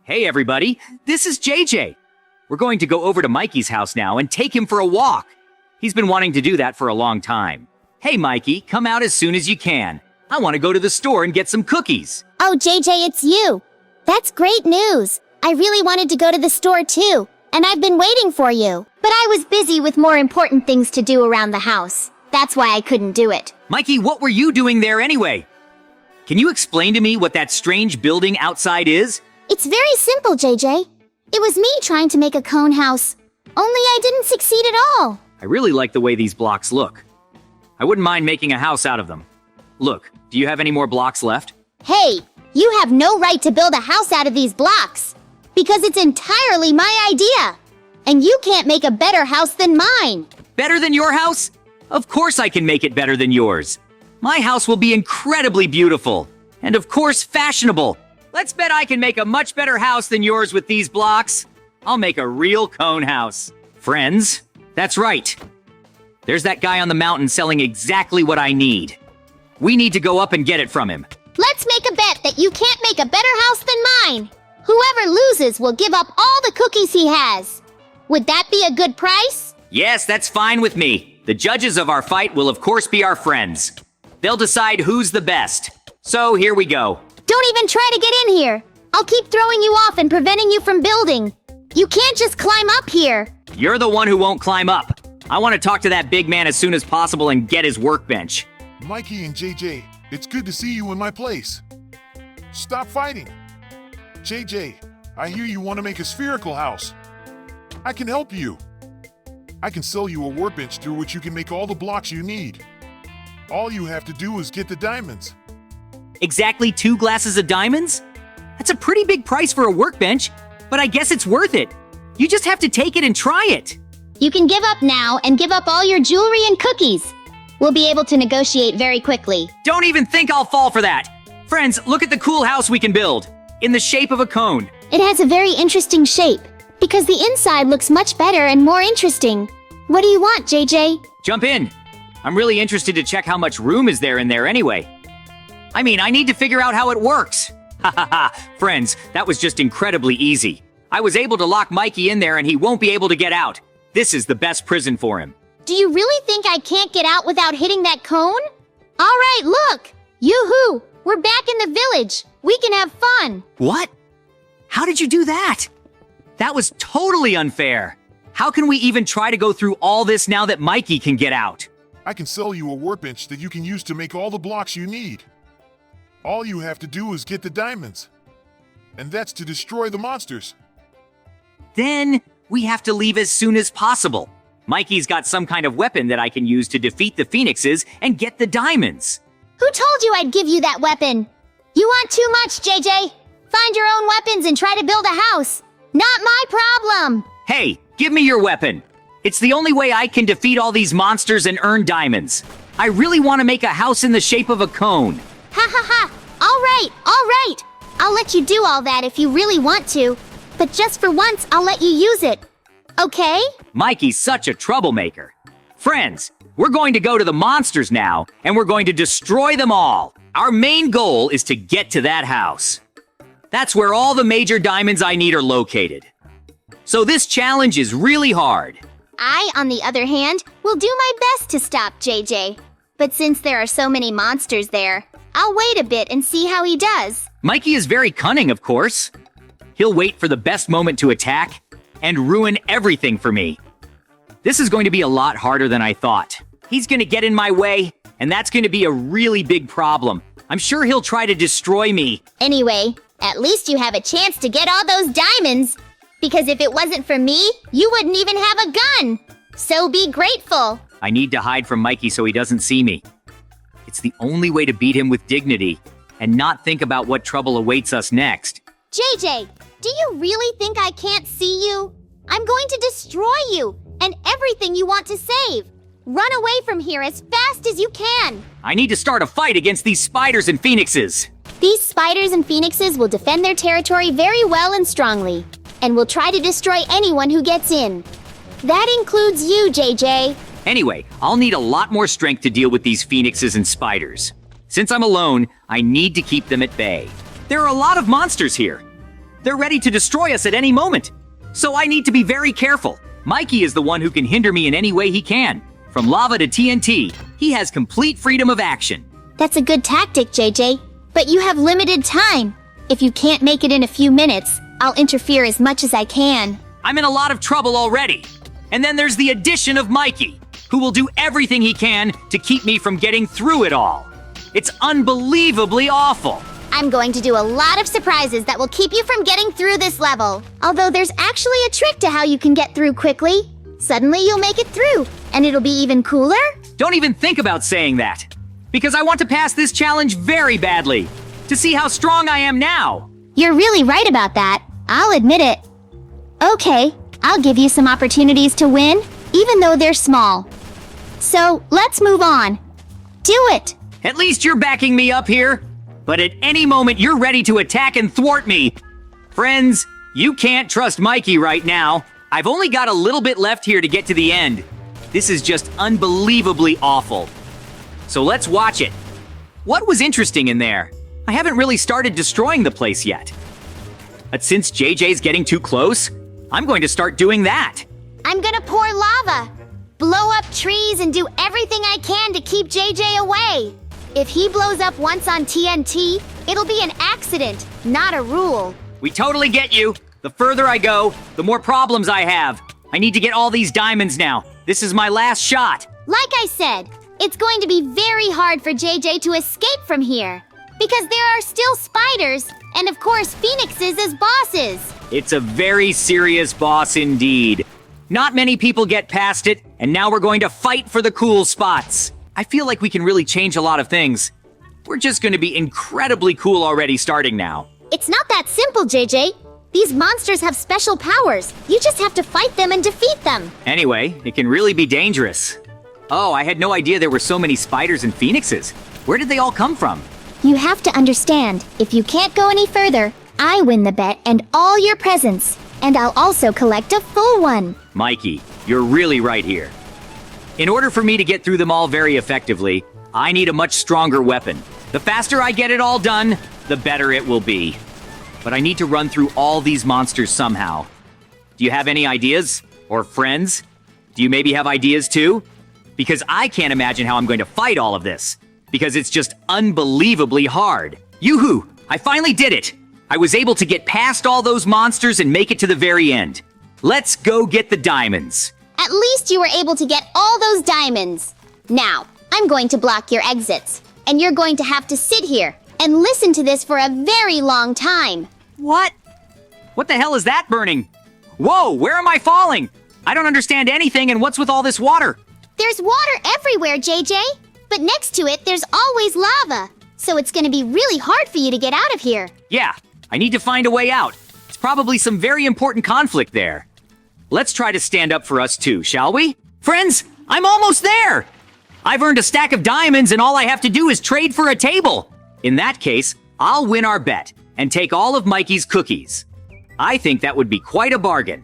Hey everybody, this is JJ. We're going to go over to Mikey's house now and take him for a walk. He's been wanting to do that for a long time. Hey Mikey, come out as soon as you can. I want to go to the store and get some cookies. Oh, JJ, it's you. That's great news. I really wanted to go to the store too, and I've been waiting for you. But I was busy with more important things to do around the house. That's why I couldn't do it. Mikey, what were you doing there anyway? Can you explain to me what that strange building outside is? It's very simple, JJ. It was me trying to make a cone house. Only I didn't succeed at all. I really like the way these blocks look. I wouldn't mind making a house out of them. Look, do you have any more blocks left? Hey, you have no right to build a house out of these blocks. Because it's entirely my idea. And you can't make a better house than mine. Better than your house? Of course I can make it better than yours. My house will be incredibly beautiful. And of course fashionable. Let's bet I can make a much better house than yours with these blocks. I'll make a real cone house. Friends, that's right. There's that guy on the mountain selling exactly what I need. We need to go up and get it from him. Let's make a bet that you can't make a better house than mine. Whoever loses will give up all the cookies he has. Would that be a good price? Yes, that's fine with me. The judges of our fight will of course be our friends. They'll decide who's the best. So here we go. Don't even try to get in here. I'll keep throwing you off and preventing you from building. You can't just climb up here. You're the one who won't climb up. I want to talk to that big man as soon as possible and get his workbench. Mikey and JJ, it's good to see you in my place. Stop fighting. JJ, I hear you want to make a spherical house. I can help you. I can sell you a workbench through which you can make all the blocks you need. All you have to do is get the diamonds. Exactly 2 glasses of diamonds? That's a pretty big price for a workbench, but I guess it's worth it. You just have to take it and try it. You can give up now and give up all your jewelry and cookies. We'll be able to negotiate very quickly. Don't even think I'll fall for that. Friends, look at the cool house we can build. In the shape of a cone. It has a very interesting shape, because the inside looks much better and more interesting. What do you want, JJ? Jump in. I'm really interested to check how much room is there in there anyway. I mean, I need to figure out how it works. Ha ha ha. Friends, that was just incredibly easy. I was able to lock Mikey in there and he won't be able to get out. This is the best prison for him. Do you really think I can't get out without hitting that cone? All right, look. Yoo-hoo. We're back in the village. We can have fun. What? How did you do that? That was totally unfair. How can we even try to go through all this now that Mikey can get out? I can sell you a workbench that you can use to make all the blocks you need. All you have to do is get the diamonds. And that's to destroy the monsters. Then we have to leave as soon as possible. Mikey's got some kind of weapon that I can use to defeat the phoenixes and get the diamonds. Who told you I'd give you that weapon? You want too much, JJ. Find your own weapons and try to build a house. Not my problem. Hey, give me your weapon. It's the only way I can defeat all these monsters and earn diamonds. I really want to make a house in the shape of a cone. Ha ha ha. All right. I'll let you do all that if you really want to. But just for once, I'll let you use it. Okay? Mikey's such a troublemaker. Friends, we're going to go to the monsters now, and we're going to destroy them all. Our main goal is to get to that house. That's where all the major diamonds I need are located. So this challenge is really hard. I, on the other hand, will do my best to stop JJ. But since there are so many monsters there, I'll wait a bit and see how he does. Mikey is very cunning, of course. He'll wait for the best moment to attack and ruin everything for me. This is going to be a lot harder than I thought. He's going to get in my way, and that's going to be a really big problem. I'm sure he'll try to destroy me. Anyway, at least you have a chance to get all those diamonds. Because if it wasn't for me, you wouldn't even have a gun. So be grateful. I need to hide from Mikey so he doesn't see me. It's the only way to beat him with dignity and not think about what trouble awaits us next. JJ, do you really think I can't see you? I'm going to destroy you and everything you want to save. Run away from here as fast as you can. I need to start a fight against these spiders and phoenixes. These spiders and phoenixes will defend their territory very well and strongly, and will try to destroy anyone who gets in. That includes you, JJ. Anyway, I'll need a lot more strength to deal with these phoenixes and spiders. Since I'm alone, I need to keep them at bay. There are a lot of monsters here. They're ready to destroy us at any moment. So I need to be very careful. Mikey is the one who can hinder me in any way he can. From lava to TNT, he has complete freedom of action. That's a good tactic, JJ. But you have limited time. If you can't make it in a few minutes, I'll interfere as much as I can. I'm in a lot of trouble already. And then there's the addition of Mikey, who will do everything he can to keep me from getting through it all. It's unbelievably awful. I'm going to do a lot of surprises that will keep you from getting through this level. Although there's actually a trick to how you can get through quickly. Suddenly you'll make it through, and it'll be even cooler. Don't even think about saying that, because I want to pass this challenge very badly, to see how strong I am now. You're really right about that. I'll admit it. Okay, I'll give you some opportunities to win, even though they're small. So, let's move on. Do it! At least you're backing me up here. But at any moment, you're ready to attack and thwart me. Friends, you can't trust Mikey right now. I've only got a little bit left here to get to the end. This is just unbelievably awful. So let's watch it. What was interesting in there? I haven't really started destroying the place yet. But since JJ's getting too close, I'm going to start doing that. I'm gonna pour lava, blow up trees, and do everything I can to keep JJ away. If he blows up once on TNT, it'll be an accident, not a rule. We totally get you. The further I go, the more problems I have. I need to get all these diamonds now. This is my last shot. Like I said, it's going to be very hard for JJ to escape from here. Because there are still spiders, and of course phoenixes as bosses. It's a very serious boss indeed. Not many people get past it, and now we're going to fight for the cool spots. I feel like we can really change a lot of things. We're just going to be incredibly cool already starting now. It's not that simple, JJ. These monsters have special powers. You just have to fight them and defeat them. Anyway, it can really be dangerous. Oh, I had no idea there were so many spiders and phoenixes. Where did they all come from? You have to understand, if you can't go any further, I win the bet and all your presents. And I'll also collect a full one. Mikey, you're really right here. In order for me to get through them all very effectively, I need a much stronger weapon. The faster I get it all done, the better it will be. But I need to run through all these monsters somehow. Do you have any ideas? Or friends? Do you maybe have ideas too? Because I can't imagine how I'm going to fight all of this. Because it's just unbelievably hard. Yoo-hoo! I finally did it! I was able to get past all those monsters and make it to the very end. Let's go get the diamonds. At least you were able to get all those diamonds. Now, I'm going to block your exits. And you're going to have to sit here and listen to this for a very long time. What? What the hell is that burning? Whoa, where am I falling? I don't understand anything, and what's with all this water? There's water everywhere, JJ. But next to it, there's always lava. So it's going to be really hard for you to get out of here. Yeah, I need to find a way out. It's probably some very important conflict there. Let's try to stand up for us too, shall we? Friends, I'm almost there! I've earned a stack of diamonds and all I have to do is trade for a table. In that case, I'll win our bet and take all of Mikey's cookies. I think that would be quite a bargain.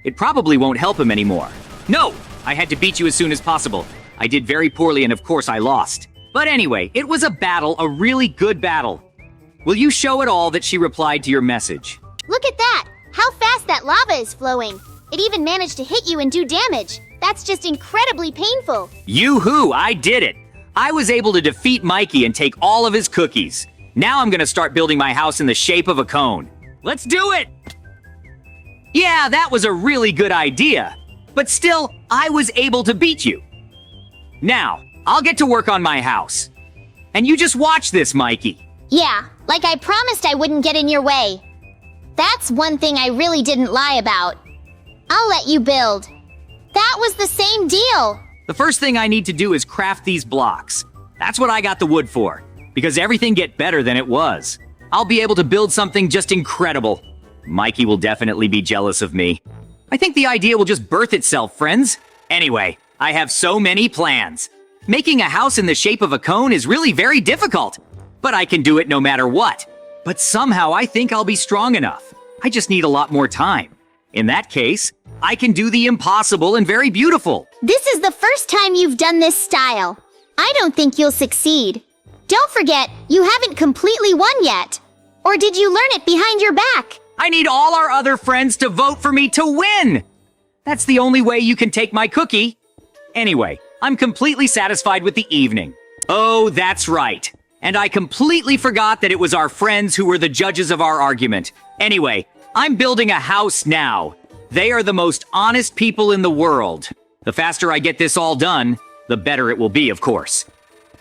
It probably won't help him anymore. No! I had to beat you as soon as possible. I did very poorly and of course I lost. But anyway, it was a battle, a really good battle. Will you show it all that she replied to your message? Look at that! How fast that lava is flowing. It even managed to hit you and do damage. That's just incredibly painful. Yoo-hoo, I did it! I was able to defeat Mikey and take all of his cookies. Now I'm gonna start building my house in the shape of a cone. Let's do it! Yeah, that was a really good idea. But still, I was able to beat you. Now, I'll get to work on my house. And you just watch this, Mikey. Yeah, like I promised I wouldn't get in your way. That's one thing I really didn't lie about. I'll let you build. That was the same deal. The first thing I need to do is craft these blocks. That's what I got the wood for, because everything get better than it was. I'll be able to build something just incredible. Mikey will definitely be jealous of me. I think the idea will just birth itself, friends. Anyway, I have so many plans. Making a house in the shape of a cone is really very difficult, but I can do it no matter what. But somehow I think I'll be strong enough. I just need a lot more time. In that case, I can do the impossible and very beautiful. This is the first time you've done this style. I don't think you'll succeed. Don't forget, you haven't completely won yet. Or did you learn it behind your back? I need all our other friends to vote for me to win! That's the only way you can take my cookie. Anyway, I'm completely satisfied with the evening. Oh, that's right. And I completely forgot that it was our friends who were the judges of our argument. Anyway, I'm building a house now. They are the most honest people in the world. The faster I get this all done, the better it will be, of course.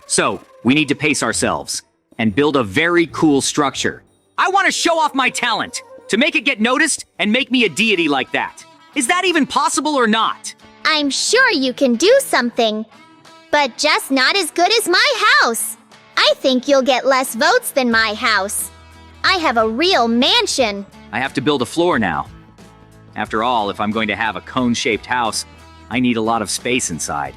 So, we need to pace ourselves and build a very cool structure. I want to show off my talent, to make it get noticed and make me a deity like that. Is that even possible or not? I'm sure you can do something, but just not as good as my house. I think you'll get less votes than my house. I have a real mansion. I have to build a floor now. After all, if I'm going to have a cone-shaped house, I need a lot of space inside.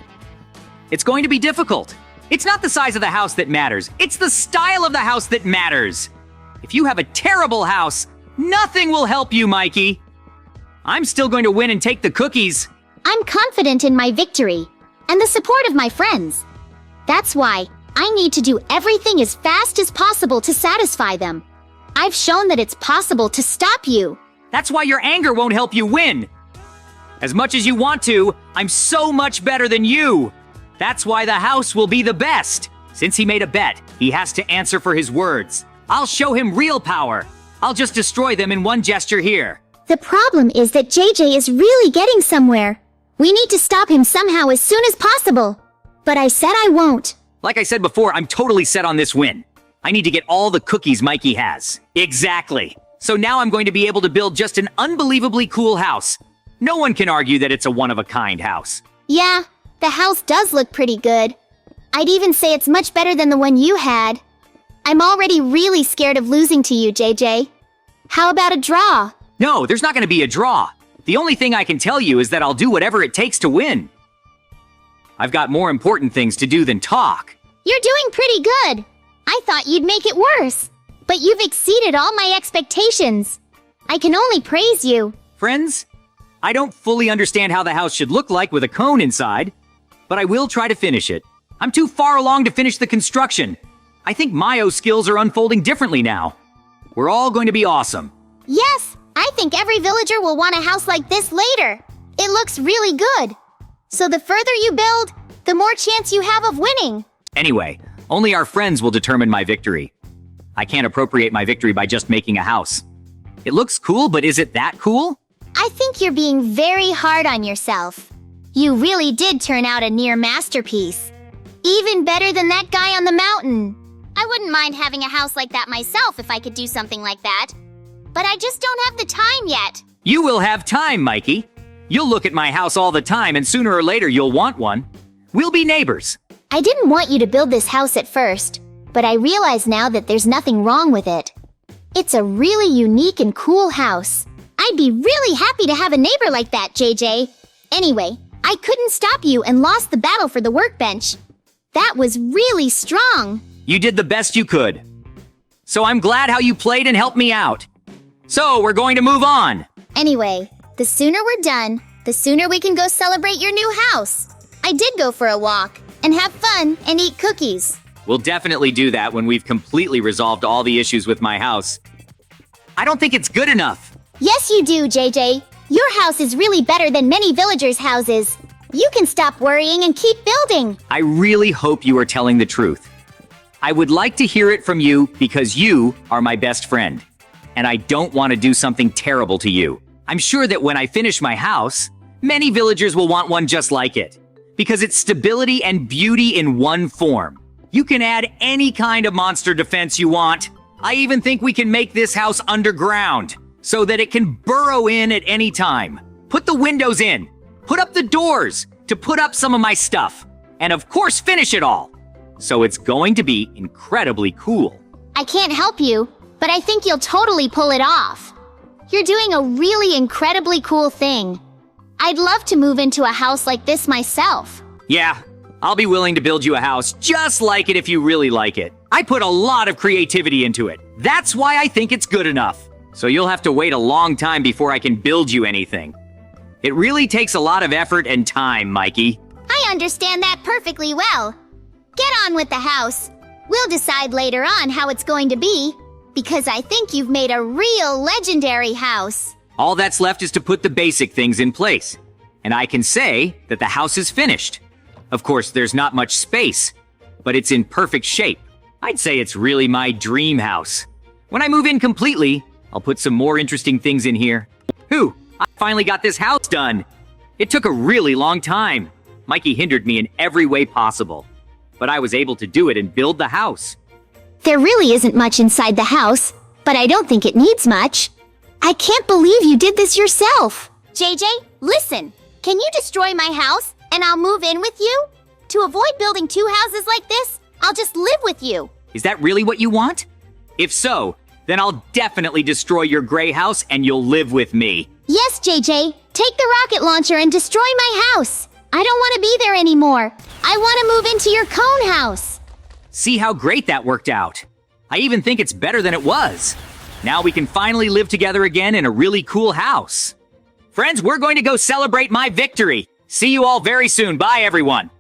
It's going to be difficult. It's not the size of the house that matters. It's the style of the house that matters. If you have a terrible house, nothing will help you, Mikey. I'm still going to win and take the cookies. I'm confident in my victory and the support of my friends. That's why I need to do everything as fast as possible to satisfy them. I've shown that it's possible to stop you. That's why your anger won't help you win. As much as you want to, I'm so much better than you. That's why the house will be the best. Since he made a bet, he has to answer for his words. I'll show him real power. I'll just destroy them in one gesture here. The problem is that JJ is really getting somewhere. We need to stop him somehow as soon as possible. But I said I won't. Like I said before, I'm totally set on this win. I need to get all the cookies Mikey has. Exactly. So now I'm going to be able to build just an unbelievably cool house. No one can argue that it's a one-of-a-kind house. Yeah, the house does look pretty good. I'd even say it's much better than the one you had. I'm already really scared of losing to you, JJ. How about a draw? No, there's not going to be a draw. The only thing I can tell you is that I'll do whatever it takes to win. I've got more important things to do than talk. You're doing pretty good. I thought you'd make it worse. But you've exceeded all my expectations. I can only praise you. Friends, I don't fully understand how the house should look like with a cone inside, but I will try to finish it. I'm too far along to finish the construction. I think Mayo's skills are unfolding differently now. We're all going to be awesome. Yes, I think every villager will want a house like this later. It looks really good. So the further you build, the more chance you have of winning. Anyway, only our friends will determine my victory. I can't appropriate my victory by just making a house. It looks cool, but is it that cool? I think you're being very hard on yourself. You really did turn out a near masterpiece. Even better than that guy on the mountain. I wouldn't mind having a house like that myself if I could do something like that. But I just don't have the time yet. You will have time, Mikey. You'll look at my house all the time, and sooner or later you'll want one. We'll be neighbors. I didn't want you to build this house at first, but I realize now that there's nothing wrong with it. It's a really unique and cool house. I'd be really happy to have a neighbor like that, JJ. Anyway, I couldn't stop you and lost the battle for the workbench. That was really strong. You did the best you could. So I'm glad how you played and helped me out. So we're going to move on. Anyway, the sooner we're done, the sooner we can go celebrate your new house. I did go for a walk and have fun and eat cookies. We'll definitely do that when we've completely resolved all the issues with my house. I don't think it's good enough. Yes, you do, JJ. Your house is really better than many villagers' houses. You can stop worrying and keep building. I really hope you are telling the truth. I would like to hear it from you because you are my best friend. And I don't want to do something terrible to you. I'm sure that when I finish my house, many villagers will want one just like it. Because it's stability and beauty in one form. You can add any kind of monster defense you want. I even think we can make this house underground so that it can burrow in at any time. Put the windows in. Put up the doors to put up some of my stuff. And of course, finish it all. So it's going to be incredibly cool. I can't help you, but I think you'll totally pull it off. You're doing a really incredibly cool thing. I'd love to move into a house like this myself. Yeah, I'll be willing to build you a house just like it if you really like it. I put a lot of creativity into it. That's why I think it's good enough. So you'll have to wait a long time before I can build you anything. It really takes a lot of effort and time, Mikey. I understand that perfectly well. Get on with the house. We'll decide later on how it's going to be. because I think you've made a real legendary house. All that's left is to put the basic things in place. And I can say that the house is finished. Of course, there's not much space, but it's in perfect shape. I'd say it's really my dream house. When I move in completely, I'll put some more interesting things in here. I finally got this house done. It took a really long time. Mikey hindered me in every way possible. But I was able to do it and build the house. There really isn't much inside the house, but I don't think it needs much. I can't believe you did this yourself. JJ, listen. Can you destroy my house and I'll move in with you? To avoid building two houses like this, I'll just live with you. Is that really what you want? If so, then I'll definitely destroy your gray house and you'll live with me. Yes, JJ. Take the rocket launcher and destroy my house. I don't want to be there anymore. I want to move into your cone house. See how great that worked out. I even think it's better than it was. Now we can finally live together again in a really cool house. Friends, we're going to go celebrate my victory. See you all very soon. Bye, everyone.